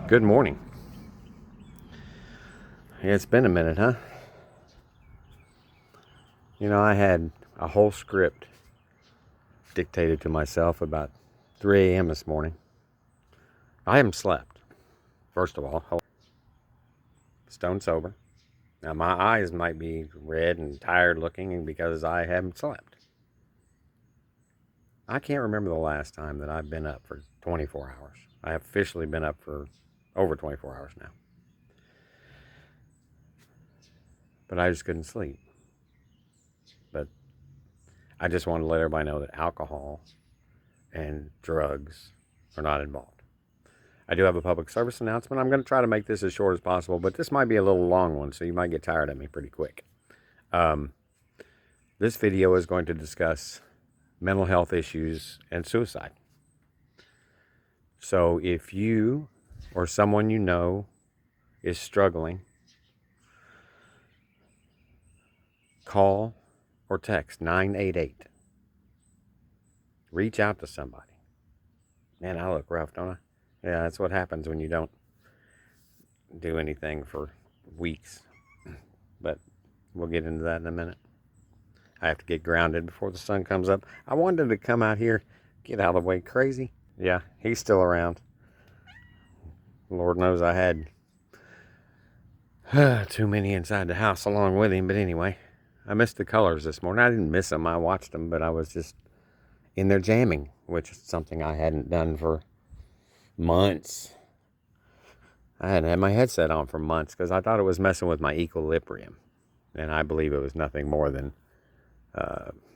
Good morning. Yeah, it's been a minute, huh? I had a whole script dictated to myself about 3 a.m. this morning. I haven't slept, first of all. Stone sober. Now, my eyes might be red and tired looking because I haven't slept. I can't remember the last time that I've been up for 24 hours. I have officially been up for over 24 hours now. But I just couldn't sleep. But I just want to let everybody know that alcohol and drugs are not involved. I do have a public service announcement. I'm going to try to make this as short as possible, but this might be a little long one, so you might get tired of me pretty quick. Um, this video is going to discuss mental health issues and suicide. So if you or someone you know is struggling, call or text 988. Reach out to somebody. Man, I look rough, don't I? Yeah, that's what happens when you don't do anything for weeks. But we'll get into that in a minute. I have to get grounded before the sun comes up. I wanted to come out here, get out of the way. Crazy. Yeah, he's still around. Lord knows I had too many inside the house along with him. But anyway, I missed the colors this morning. I didn't miss them. I watched them, but I was just in there jamming, which is something I hadn't done for months. I hadn't had my headset on for months because I thought it was messing with my equilibrium. And I believe it was nothing more than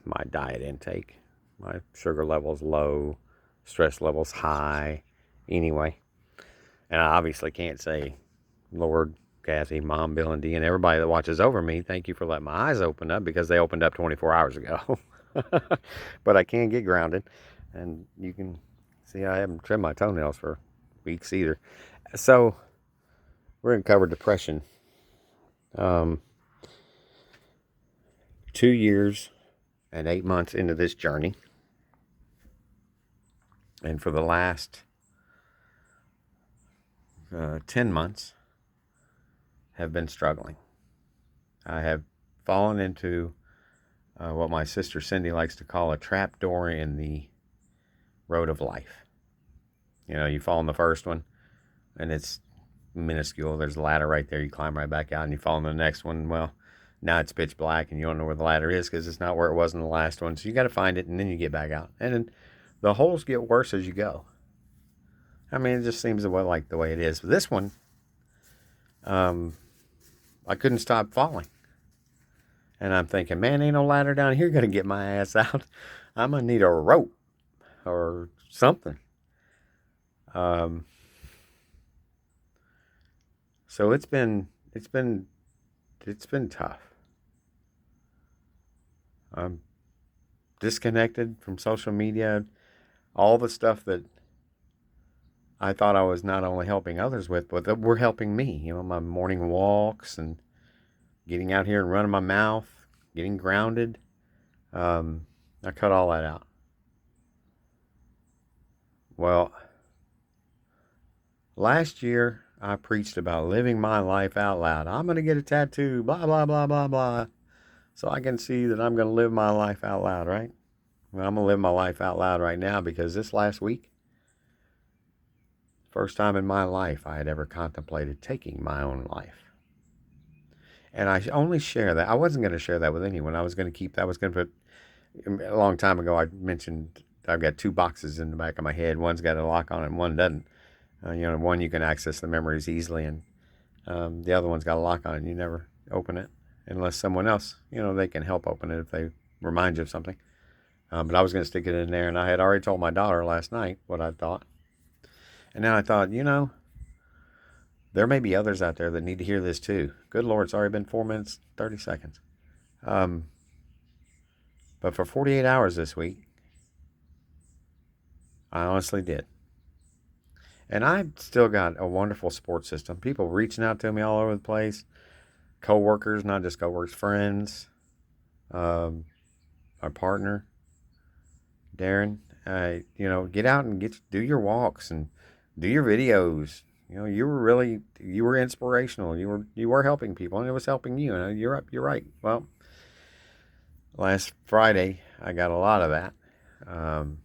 my diet intake. My sugar levels low, stress levels high. Anyway, and I obviously can't say, Lord, Kathy, Mom, Bill, and Dee, and everybody that watches over me, thank you for letting my eyes open up because they opened up 24 hours ago. But I can get grounded, and you can see I haven't trimmed my toenails for weeks either. So we're going to cover depression. 2 years and 8 months into this journey. And for the last 10 months, have been struggling. I have fallen into what my sister Cindy likes to call a trap door in the road of life. You fall in the first one, and it's minuscule. There's a ladder right there. You climb right back out, and you fall in the next one. Well, now it's pitch black, and you don't know where the ladder is because it's not where it was in the last one. So you got to find it, and then you get back out. And then the holes get worse as you go. I mean, it just seems like the way it is. But this one, I couldn't stop falling. And I'm thinking, man, ain't no ladder down here going to get my ass out. I'm going to need a rope or something. So it's been tough. I'm disconnected from social media. All the stuff that I thought I was not only helping others with, but that were helping me. My morning walks and getting out here and running my mouth, getting grounded. I cut all that out. Well, last year I preached about living my life out loud. I'm going to get a tattoo, blah, blah, blah, blah, blah. So I can see that I'm going to live my life out loud, right? Well, I'm going to live my life out loud right now because this last week, first time in my life I had ever contemplated taking my own life. And I only share that. I wasn't going to share that with anyone. I was going to keep that. I was going to put, a long time ago, I mentioned I've got two boxes in the back of my head. One's got a lock on it and one doesn't. One you can access the memories easily, and the other one's got a lock on it and you never open it unless someone else, they can help open it if they remind you of something. But I was going to stick it in there, and I had already told my daughter last night what I thought. And now I thought, there may be others out there that need to hear this too. Good Lord, it's already been 4 minutes, 30 seconds. But for 48 hours this week, I honestly did. And I've still got a wonderful support system. People reaching out to me all over the place. Co-workers, not just co-workers, friends. Our partner, Darren. Get out and do your walks and do your videos. You know, you were inspirational. You were helping people, and it was helping you. And you're right. Well, last Friday I got a lot of that, um,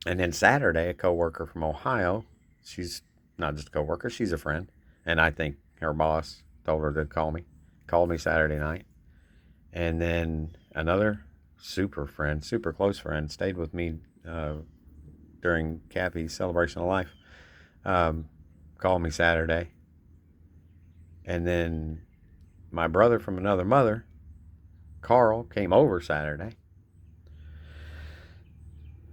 and then Saturday a coworker from Ohio. She's not just a coworker; she's a friend, and I think her boss told her to call me. Called me Saturday night, and then another super friend, super close friend, stayed with me during Kathy's celebration of life. Um, Called me Saturday, and then my brother from another mother, Carl, came over Saturday.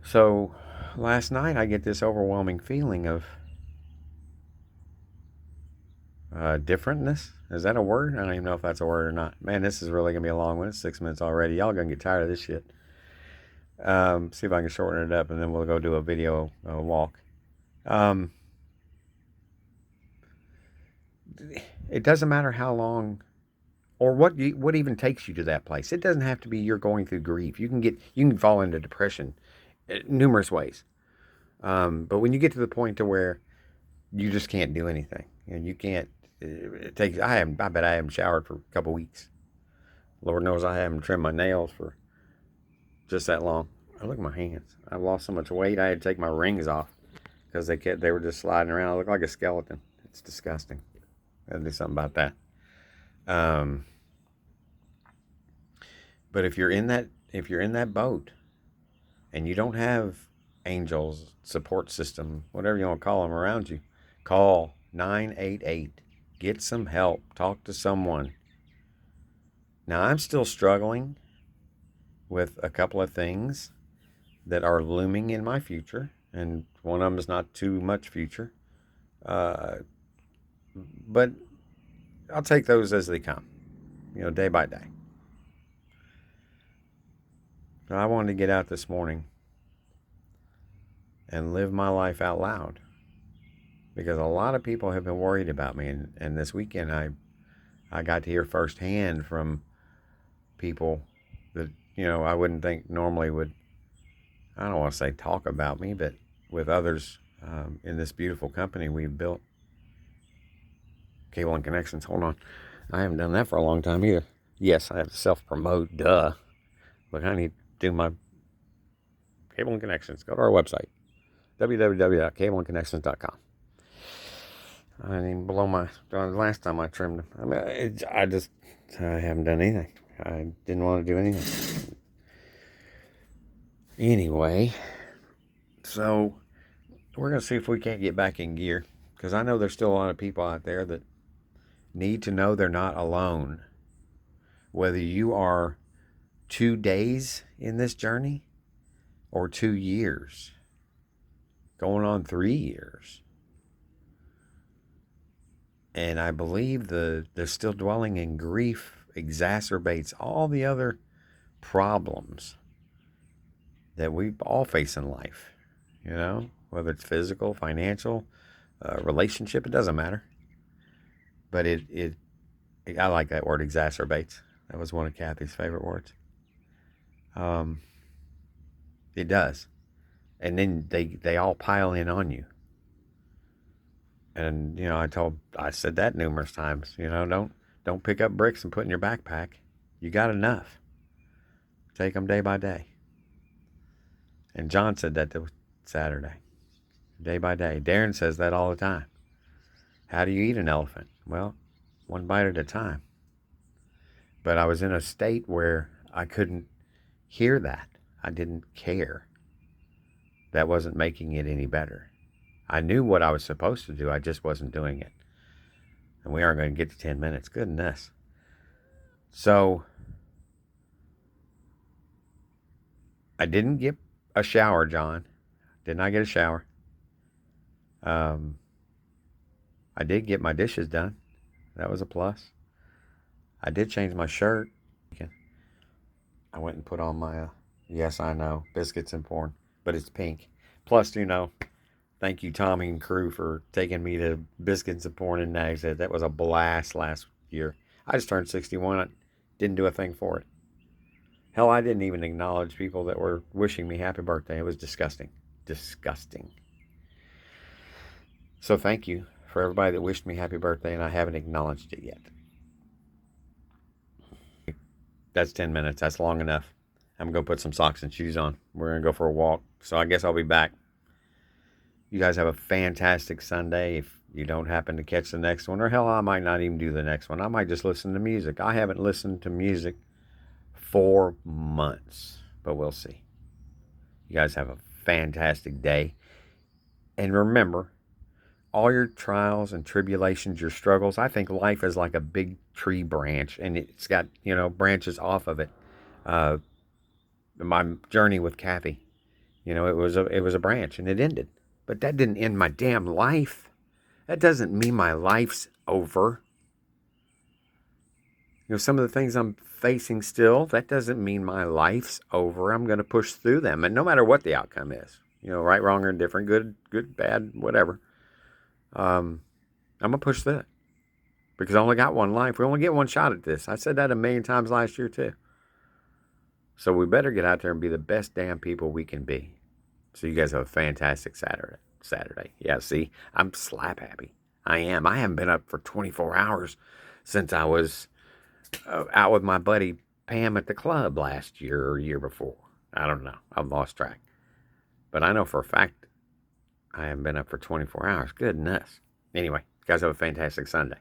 So last night I get this overwhelming feeling of differentness. Is that a word? I don't even know if that's a word or not. Man, this is really gonna be a long one. It's 6 minutes already. Y'all gonna get tired of this shit. See if I can shorten it up, and then we'll go do a video walk. Um, it doesn't matter how long or what even takes you to that place. It doesn't have to be you're going through grief. You can fall into depression numerous ways. But when you get to the point to where you just can't do anything, and you can't it takes I bet I haven't showered for a couple weeks. Lord knows I haven't trimmed my nails for just that long. I look at my hands. I've lost so much weight. I had to take my rings off because they were just sliding around. I look like a skeleton. It's disgusting. Gotta do something about that. Um, but if you're in that boat and you don't have angels, support system, whatever you want to call them around you, call 988. Get some help. Talk to someone. Now I'm still struggling with a couple of things that are looming in my future, and one of them is not too much future. But I'll take those as they come, day by day. So I wanted to get out this morning and live my life out loud because a lot of people have been worried about me. And this weekend I got to hear firsthand from people that, I wouldn't think normally would, I don't want to say talk about me, but with others in this beautiful company we've built. Cable and Connections. Hold on. I haven't done that for a long time either. Yes, I have to self-promote. Duh. Look, I need to do my Cable and Connections. Go to our website, www.cableandconnections.com. I didn't even blow my... Last time I trimmed them. I haven't done anything. I didn't want to do anything. Anyway, so we're going to see if we can't get back in gear. Because I know there's still a lot of people out there that need to know they're not alone. Whether you are 2 days in this journey or 2 years, going on 3 years. And I believe the still dwelling in grief exacerbates all the other problems that we all face in life. Whether it's physical, financial, relationship, it doesn't matter. But I like that word, exacerbates. That was one of Kathy's favorite words. It does. And then they all pile in on you. And, I said that numerous times, don't pick up bricks and put in your backpack. You got enough. Take them day by day. And John said that Saturday. Day by day. Darren says that all the time. How do you eat an elephant? Well, one bite at a time. But I was in a state where I couldn't hear that. I didn't care. That wasn't making it any better. I knew what I was supposed to do. I just wasn't doing it. And we aren't going to get to 10 minutes. Goodness. So I didn't get a shower, John. Did not get a shower. I did get my dishes done. That was a plus. I did change my shirt. I went and put on my, yes, I know, biscuits and porn, but it's pink. Plus, thank you, Tommy and crew, for taking me to Biscuits and Porn in Nags Head. That was a blast last year. I just turned 61. I didn't do a thing for it. Hell, I didn't even acknowledge people that were wishing me happy birthday. It was disgusting. Disgusting. So thank you for everybody that wished me happy birthday, and I haven't acknowledged it yet. That's 10 minutes. That's long enough. I'm going to put some socks and shoes on. We're going to go for a walk. So I guess I'll be back. You guys have a fantastic Sunday. If you don't happen to catch the next one, or hell, I might not even do the next one. I might just listen to music. I haven't listened to music for months, but we'll see. You guys have a fantastic day. And remember, all your trials and tribulations, your struggles, I think life is like a big tree branch, and it's got, branches off of it. My journey with Kathy, it was a branch, and it ended. But that didn't end my damn life. That doesn't mean my life's over. Some of the things I'm facing still, that doesn't mean my life's over. I'm going to push through them, and no matter what the outcome is, right, wrong, or indifferent, good, bad, whatever. I'm going to push through it because I only got one life. We only get one shot at this. I said that a million times last year too. So we better get out there and be the best damn people we can be. So you guys have a fantastic Saturday. Yeah, see, I'm slap happy. I am. I haven't been up for 24 hours since I was out with my buddy Pam at the club last year or year before. I don't know. I've lost track. But I know for a fact I haven't been up for 24 hours. Goodness. Anyway, you guys have a fantastic Sunday.